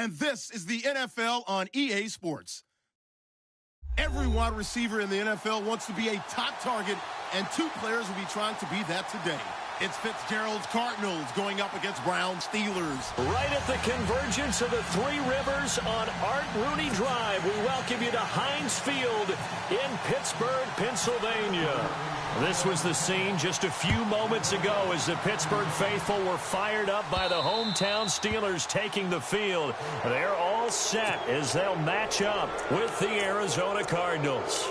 and this is the NFL on EA Sports. Every wide receiver in the NFL wants to be a top target, and two players will be trying to be that today. It's Fitzgerald's Cardinals going up against Brown's Steelers. Right at the convergence of the Three Rivers on Art Rooney Drive, we welcome you to Heinz Field in Pittsburgh, Pennsylvania. This was the scene just a few moments ago as the Pittsburgh faithful were fired up by the hometown Steelers taking the field. They're all set as they'll match up with the Arizona Cardinals.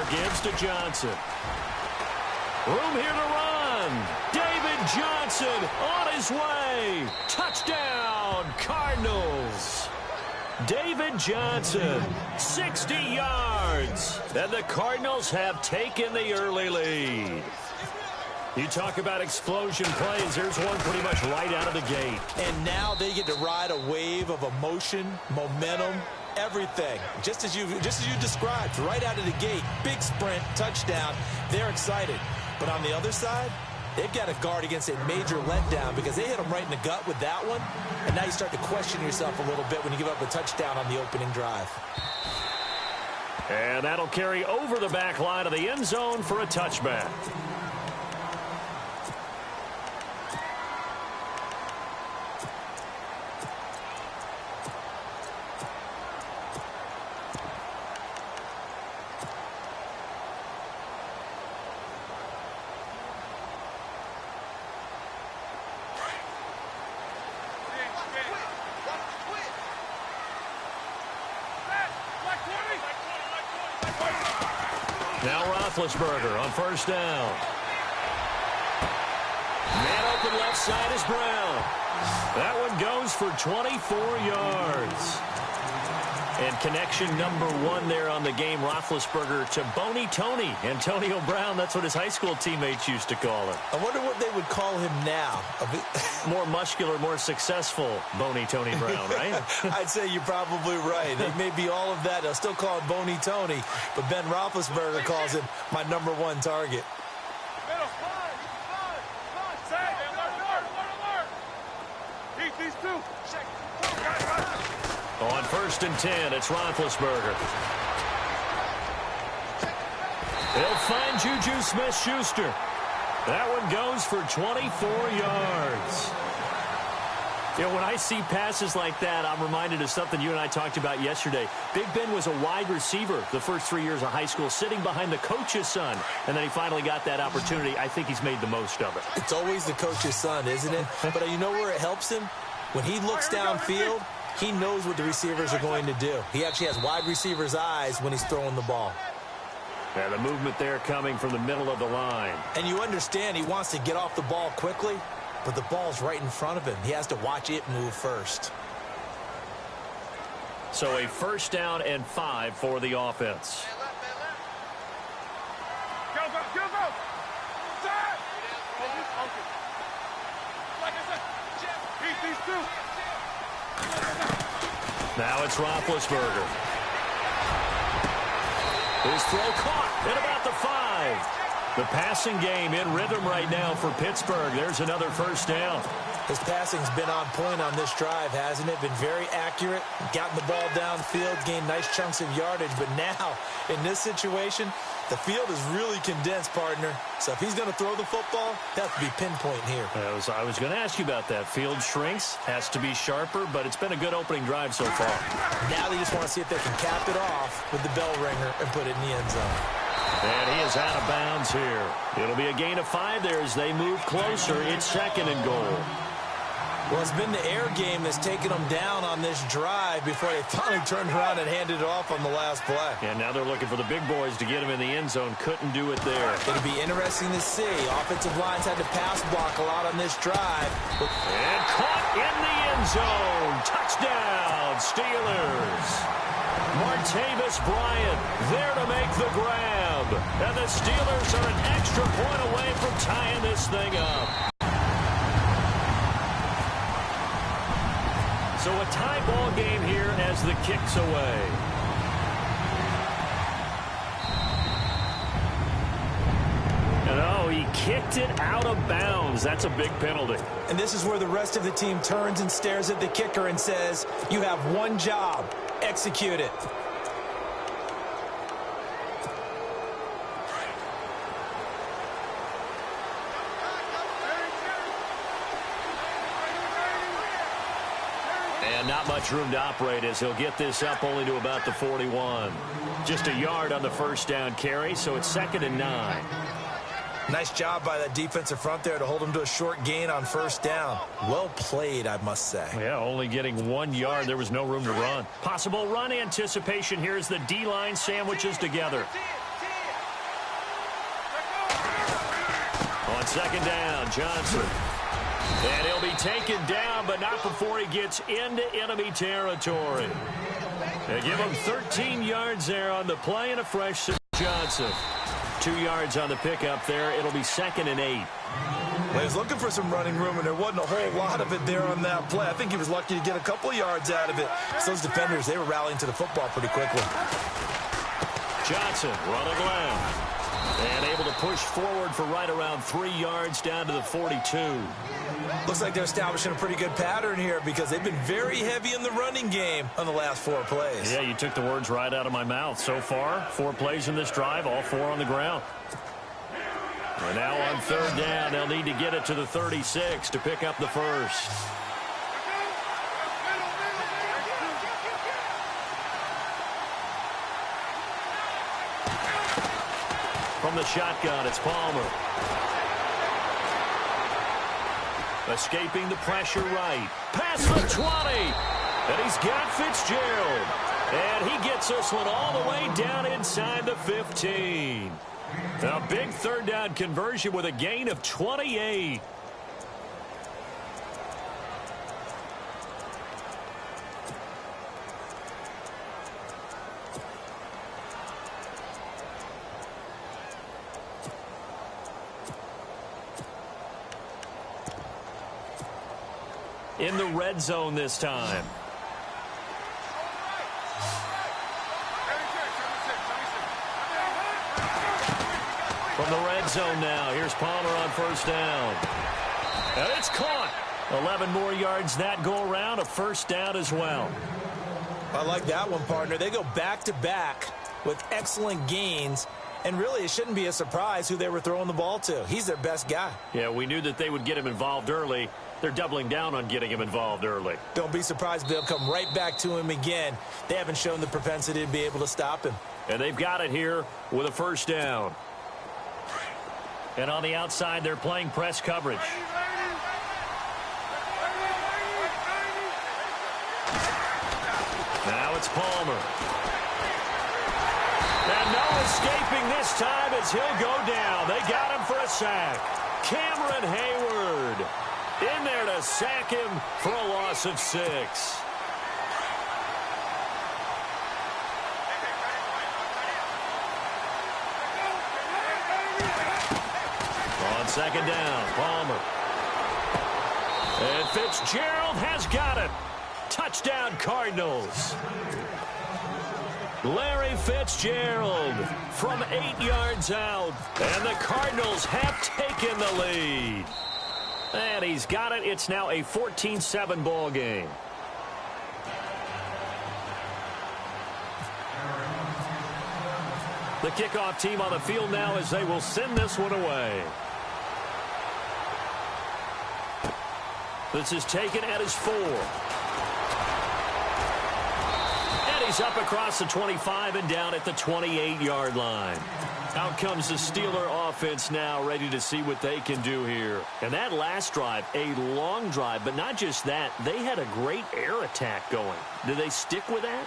Gives to Johnson. Room here to run. David Johnson on his way. Touchdown, Cardinals. David Johnson, 60 yards. And the Cardinals have taken the early lead. You talk about explosion plays. There's one pretty much right out of the gate. And now they get to ride a wave of emotion, momentum, everything. Just as you described, right out of the gate, big sprint, touchdown. They're excited. But on the other side, they've got to guard against a major letdown because they hit them right in the gut with that one. And now you start to question yourself a little bit when you give up a touchdown on the opening drive. And that'll carry over the back line of the end zone for a touchback. Now Roethlisberger on first down. Man open left side is Brown. That one goes for 24 yards. And connection number one there on the game, Roethlisberger to Boney Tony. Antonio Brown, that's what his high school teammates used to call him. I wonder what they would call him now. More muscular, more successful Boney Tony Brown, right? I'd say you're probably right. It may be all of that. They'll still call him Boney Tony, but Ben Roethlisberger calls him my number one target. On first and 10, it's Roethlisberger. They'll find Juju Smith-Schuster. That one goes for 24 yards. You know, when I see passes like that, I'm reminded of something you and I talked about yesterday. Big Ben was a wide receiver the first 3 years of high school, sitting behind the coach's son. And then he finally got that opportunity. I think he's made the most of it. It's always the coach's son, isn't it? But you know where it helps him? When he looks downfield, he knows what the receivers are going to do. He actually has wide receivers' eyes when he's throwing the ball. Yeah, the movement there coming from the middle of the line. And you understand he wants to get off the ball quickly, but the ball's right in front of him. He has to watch it move first. So a first down and 5 for the offense. Go, go, go, go! Side! Like I said, beat these two. Now it's Roethlisberger. His throw caught at about the 5. The passing game in rhythm right now for Pittsburgh. There's another first down. His passing's been on point on this drive, hasn't it? Been very accurate, gotten the ball downfield, gained nice chunks of yardage. But now, in this situation, the field is really condensed, partner. So if he's going to throw the football, that has to be pinpoint here. I was going to ask you about that. Field shrinks, has to be sharper, but it's been a good opening drive so far. Now they just want to see if they can cap it off with the bell ringer and put it in the end zone. And he is out of bounds here. It'll be a gain of 5 there as they move closer. It's second and goal. Well, it's been the air game that's taken them down on this drive before they finally turned around and handed it off on the last play. And now they're looking for the big boys to get him in the end zone. Couldn't do it there. It'll be interesting to see. Offensive lines had to pass block a lot on this drive. And caught in the end zone. Touchdown. Steelers. Martavis Bryant there to make the grab. And the Steelers are an extra point away from tying this thing up. So a tie ball game here as the kick's away. And oh, he kicked it out of bounds. That's a big penalty. And this is where the rest of the team turns and stares at the kicker and says, you have one job. Execute it. And not much room to operate as he'll get this up only to about the 41. Just a yard on the first down carry, so it's 2nd and 9. Nice job by that defensive front there to hold him to a short gain on first down. Well played, I must say. Yeah, only getting 1 yard. There was no room to run. Possible run anticipation here as the D-line sandwiches together. On 2nd down, Johnson. And he'll be taken down, but not before he gets into enemy territory. They give him 13 yards there on the play and a fresh Johnson. 2 yards on the pickup there. It'll be 2nd and 8. Well, he was looking for some running room, and there wasn't a whole lot of it there on that play. I think he was lucky to get a couple yards out of it. So those defenders, they were rallying to the football pretty quickly. Johnson running left. And able to push forward for right around 3 yards down to the 42. Looks like they're establishing a pretty good pattern here because they've been very heavy in the running game on the last 4 plays. Yeah, you took the words right out of my mouth. So far, 4 plays in this drive, all 4 on the ground. And now on 3rd down, they'll need to get it to the 36 to pick up the first. From the shotgun, it's Palmer. Escaping the pressure right. Past the 20. And he's got Fitzgerald. And he gets this one all the way down inside the 15. A big 3rd down conversion with a gain of 28. In the red zone this time. From the red zone now, here's Palmer on 1st down. And it's caught. 11 more yards that go around, a 1st down as well. I like that one, partner. They go back-to-back with excellent gains. And really, it shouldn't be a surprise who they were throwing the ball to. He's their best guy. Yeah, we knew that they would get him involved early. They're doubling down on getting him involved early. Don't be surprised if they'll come right back to him again. They haven't shown the propensity to be able to stop him. And they've got it here with a 1st down. And on the outside, they're playing press coverage. Now it's Palmer. And no escaping this time as he'll go down. They got him for a sack. Cameron Hayward in there to sack him for a loss of 6. On 2nd down, Palmer. And Fitzgerald has got it. Touchdown, Cardinals. Larry Fitzgerald from 8 yards out. And the Cardinals have taken the lead. And he's got it. It's now a 14-7 ball game. The kickoff team on the field now as they will send this one away. This is taken at his 4. And he's up across the 25 and down at the 28-yard line. Out comes the Steeler offense now, ready to see what they can do here. And that last drive, a long drive, but not just that. They had a great air attack going. Do they stick with that?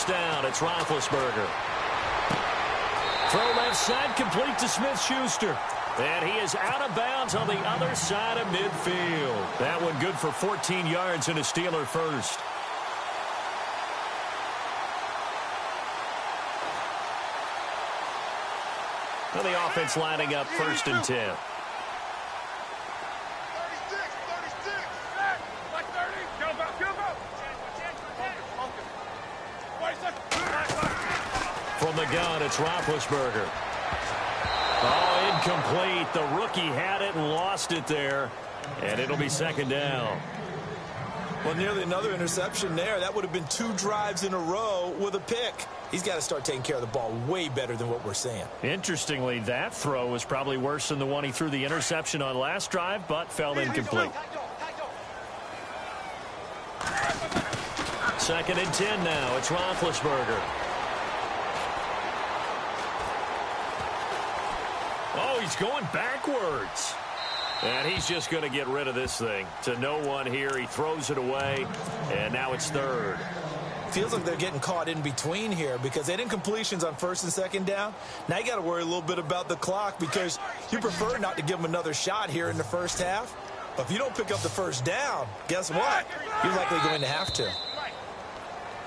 first down. It's Roethlisberger. Throw left side, complete to Smith-Schuster. And he is out of bounds on the other side of midfield. That one good for 14 yards and a Steeler first. Well, the offense lining up first and 10. From the gun, it's Roethlisberger. Oh, incomplete. The rookie had it and lost it there. And it'll be second down. Well, nearly another interception there. That would have been 2 drives in a row with a pick. He's got to start taking care of the ball way better than what we're seeing. Interestingly, that throw was probably worse than the one he threw the interception on last drive, but fell incomplete. Second and 10 now. It's Roethlisberger. Oh, he's going backwards. And he's just going to get rid of this thing. To no one here. He throws it away, and now it's third. Feels like they're getting caught in between here because they didn't incompletions on first and second down. Now you got to worry a little bit about the clock because you prefer not to give them another shot here in the first half. But if you don't pick up the first down, guess what? You're likely going to have to.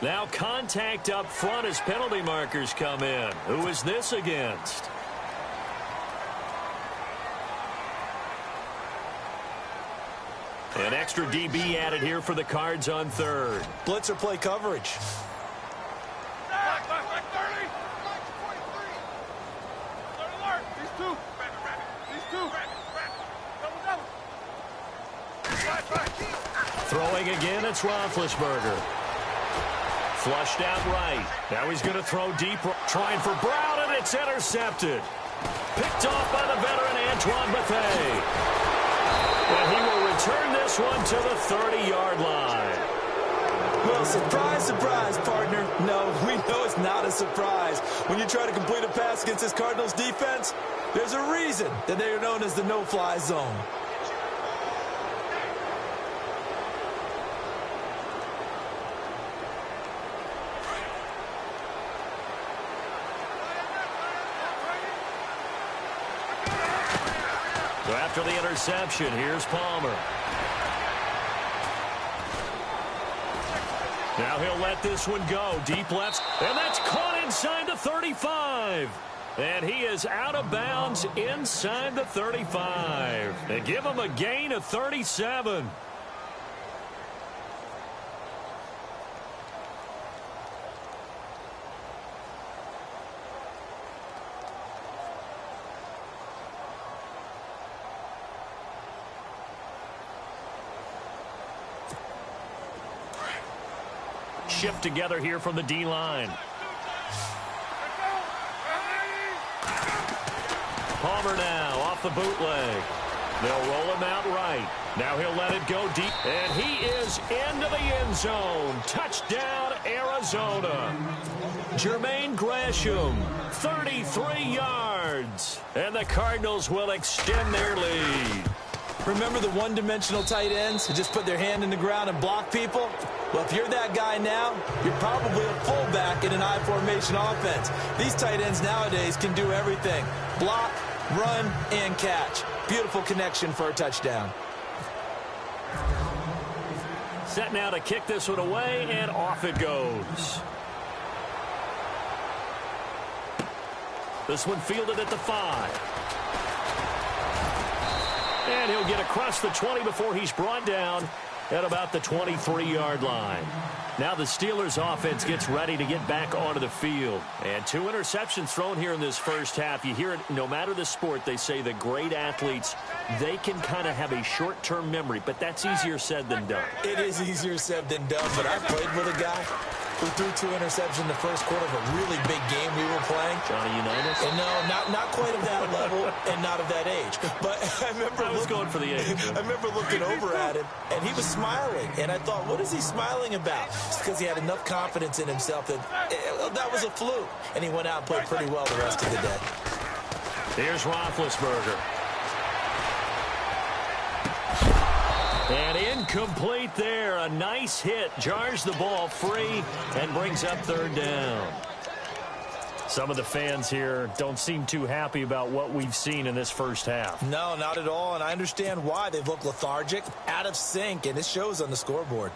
Now contact up front as penalty markers come in. Who is this against? An extra DB added here for the Cards on third. Blitzer play coverage. Throwing again, it's Roethlisberger. Flushed out right. Now he's going to throw deep, trying for Brown, and it's intercepted. Picked off by the veteran Antoine Bethea. And he will return this one to the 30-yard line. Well, surprise, surprise, partner. No, we know it's not a surprise. When you try to complete a pass against this Cardinals defense, there's a reason that they are known as the no-fly zone. So after the interception, here's Palmer. Now he'll let this one go. Deep left. And that's caught inside the 35. And he is out of bounds inside the 35. They give him a gain of 37. Shift together here from the D-line. Palmer now off the bootleg. They'll roll him out right. Now he'll let it go deep. And he is into the end zone. Touchdown, Arizona. Jermaine Gresham, 33 yards. And the Cardinals will extend their lead. Remember the one-dimensional tight ends who just put their hand in the ground and block people? Well, if you're that guy now, you're probably a fullback in an I-formation offense. These tight ends nowadays can do everything. Block, run, and catch. Beautiful connection for a touchdown. Set now to kick this one away, and off it goes. This one fielded at the 5. And he'll get across the 20 before he's brought down at about the 23-yard line. Now the Steelers offense gets ready to get back onto the field. And 2 interceptions thrown here in this first half. You hear it no matter the sport. They say the great athletes, they can kind of have a short-term memory, but that's easier said than done. It is easier said than done, but I played with a guy who threw 2 interceptions in the first quarter of a really big game we were playing. Johnny Unitas? And no, not quite of that level and not of that age. But I was going for the age. I remember looking over at him, and he was smiling. And I thought, what is he smiling about? It's because he had enough confidence in himself that that was a fluke. And he went out and played pretty well the rest of the day. Here's Roethlisberger. And incomplete there. A nice hit. Jars the ball free and brings up third down. Some of the fans here don't seem too happy about what we've seen in this first half. No, not at all, and I understand why. They've looked lethargic, out of sync, and it shows on the scoreboard.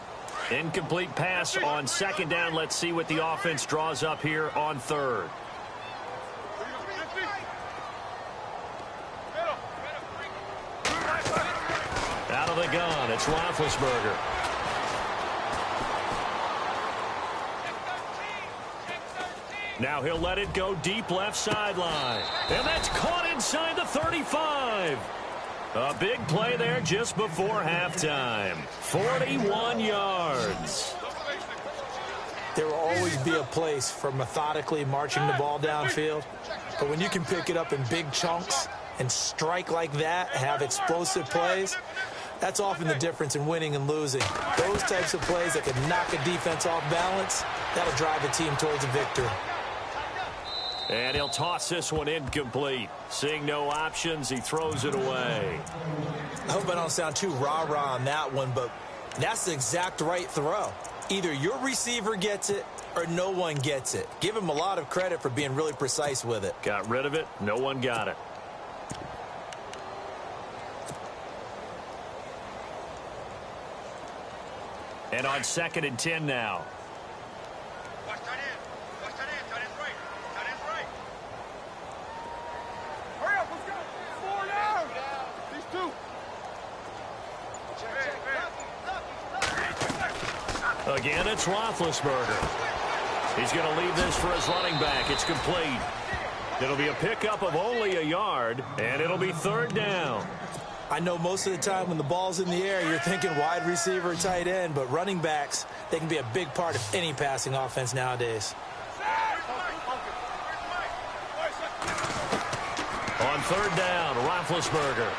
Incomplete pass on second down. Let's see what the offense draws up here on third. Out of the gun, it's Roethlisberger. Now he'll let it go deep left sideline. And that's caught inside the 35. A big play there just before halftime. 41 yards. There will always be a place for methodically marching the ball downfield. But when you can pick it up in big chunks and strike like that, have explosive plays, that's often the difference in winning and losing. Those types of plays that can knock a defense off balance, that'll drive a team towards a victory. And he'll toss this one incomplete. Seeing no options, he throws it away. I hope I don't sound too rah-rah on that one, but that's the exact right throw. Either your receiver gets it or no one gets it. Give him a lot of credit for being really precise with it. Got rid of it. No one got it. And on 2nd and 10 now. Watch tight end. Watch tight end. Tight end's right. Tight end's right. Hurry up. Let's go. 4 down. These two. Again, it's Roethlisberger. He's going to leave this for his running back. It's complete. It'll be a pickup of only a yard, and it'll be third down. I know most of the time when the ball's in the air, you're thinking wide receiver, tight end, but running backs, they can be a big part of any passing offense nowadays. On third down, Roethlisberger.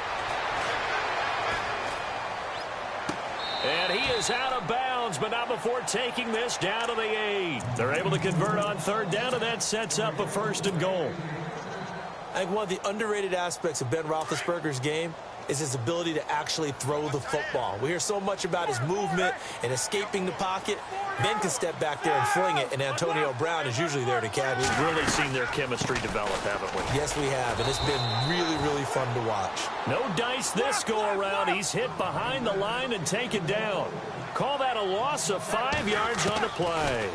And he is out of bounds, but not before taking this down to the 8. They're able to convert on third down, and that sets up a 1st and goal. I think one of the underrated aspects of Ben Roethlisberger's game is his ability to actually throw the football. We hear so much about his movement and escaping the pocket. Ben can step back there and fling it, and Antonio Brown is usually there to catch. We've really seen their chemistry develop, haven't we? Yes, we have, and it's been really, really fun to watch. No dice this go-around. He's hit behind the line and taken down. Call that a loss of 5 yards on the play.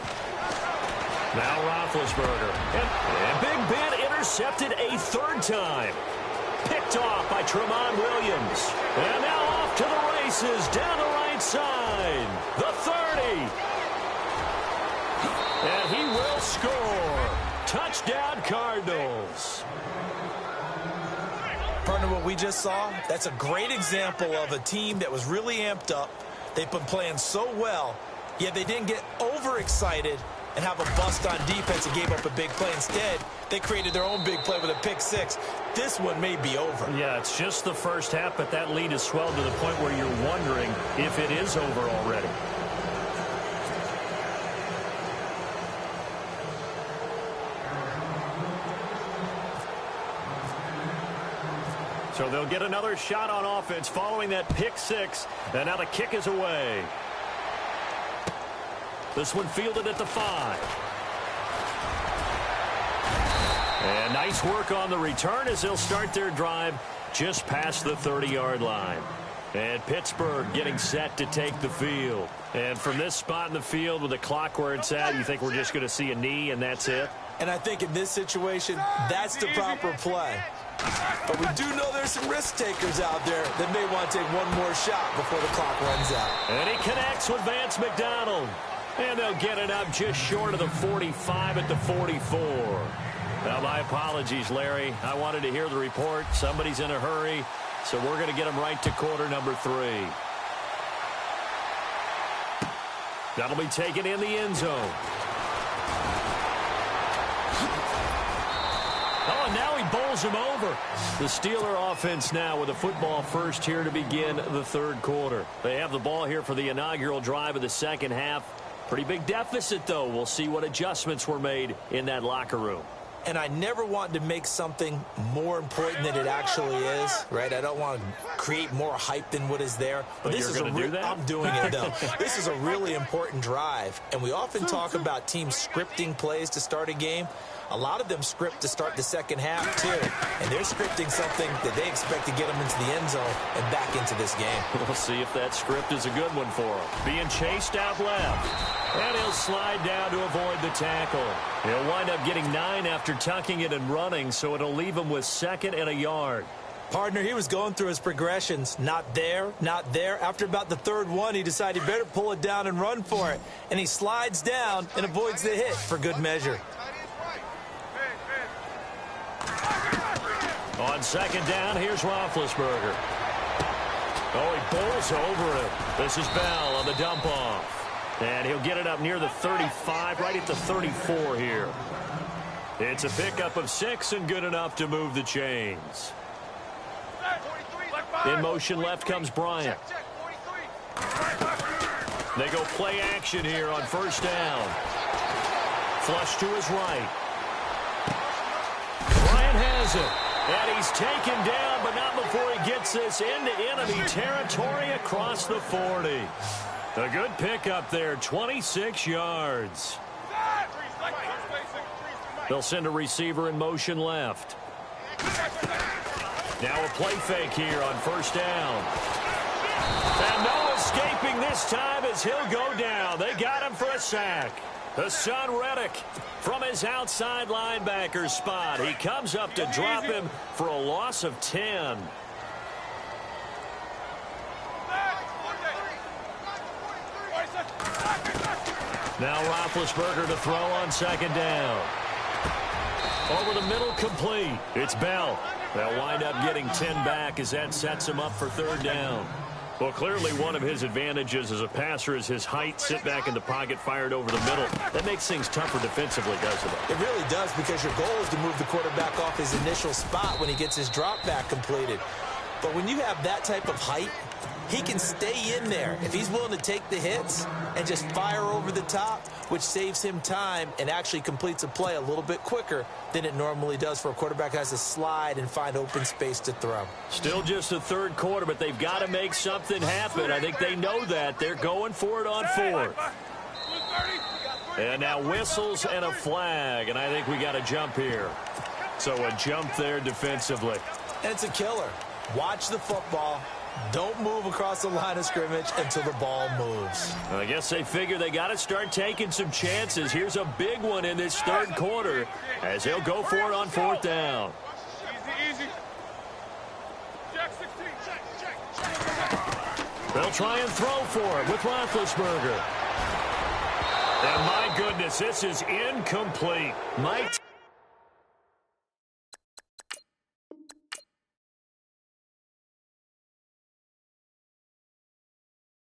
Now Roethlisberger. And Big Ben intercepted a 3rd time. Picked off by Tramon Williams. And now off to the races down the right side. The 30. And he will score. Touchdown, Cardinals. Partner, what we just saw, that's a great example of a team that was really amped up. They've been playing so well, yet they didn't get overexcited and have a bust on defense and gave up a big play. Instead, they created their own big play with a pick 6. This one may be over. Yeah, it's just the first half, but that lead has swelled to the point where you're wondering if it is over already. So they'll get another shot on offense following that pick 6, and now the kick is away. This one fielded at the 5. And nice work on the return as they'll start their drive just past the 30-yard line. And Pittsburgh getting set to take the field. And from this spot in the field with the clock where it's at, you think we're just going to see a knee and that's it? And I think in this situation, that's the proper play. But we do know there's some risk takers out there that may want to take one more shot before the clock runs out. And he connects with Vance McDonald. And they'll get it up just short of the 45 at the 44. Now, my apologies, Larry. I wanted to hear the report. Somebody's in a hurry, so we're going to get him right to quarter number 3. That'll be taken in the end zone. Oh, and now he bowls him over. The Steeler offense now with the football first here to begin the 3rd quarter. They have the ball here for the inaugural drive of the 2nd half. Pretty big deficit, though. We'll see what adjustments were made in that locker room. And I never want to make something more important than it actually is, right? I don't want to create more hype than what is there. But this is I'm doing it, though. This is a really important drive. And we often talk about teams scripting plays to start a game. A lot of them script to start the second half, too. And they're scripting something that they expect to get them into the end zone and back into this game. We'll see if that script is a good one for him. Being chased out left. And he'll slide down to avoid the tackle. He'll wind up getting 9 after tucking it and running, so it'll leave him with 2nd and a yard. Partner, he was going through his progressions. Not there, not there. After about the 3rd one, he decided he better pull it down and run for it. And he slides down and avoids the hit for good measure. On 2nd down, here's Roethlisberger. Oh, he bowls over him. This is Bell on the dump-off. And he'll get it up near the 35, right at the 34 here. It's a pickup of 6 and good enough to move the chains. In motion left comes Bryant. They go play action here on 1st down. Flush to his right. Bryant has it. And he's taken down, but not before he gets this into enemy territory across the 40. A good pickup there, 26 yards. They'll send a receiver in motion left. Now a play fake here on 1st down. And no escaping this time as he'll go down. They got him for a sack. Hassan Reddick from his outside linebacker spot. He comes up to drop him for a loss of 10. Now Roethlisberger to throw on 2nd down. Over the middle, complete. It's Bell. They'll wind up getting 10 back as that sets him up for 3rd down. Well, clearly one of his advantages as a passer is his height, sit back in the pocket, fired over the middle. That makes things tougher defensively, doesn't it? It really does, because your goal is to move the quarterback off his initial spot when he gets his drop back completed. But when you have that type of height, he can stay in there if he's willing to take the hits and just fire over the top, which saves him time and actually completes a play a little bit quicker than it normally does for a quarterback who has to slide and find open space to throw. Still just the 3rd quarter, but they've got to make something happen. I think they know that. They're going for it on 4th. And now whistles and a flag, and I think we got a jump here. So a jump there defensively. And it's a killer. Watch the football. Don't move across the line of scrimmage until the ball moves. I guess they figure they got to start taking some chances. Here's a big one in this 3rd quarter as they'll go for it on 4th down. Easy. Jack 16. They'll try and throw for it with Roethlisberger. And my goodness, this is incomplete. Mike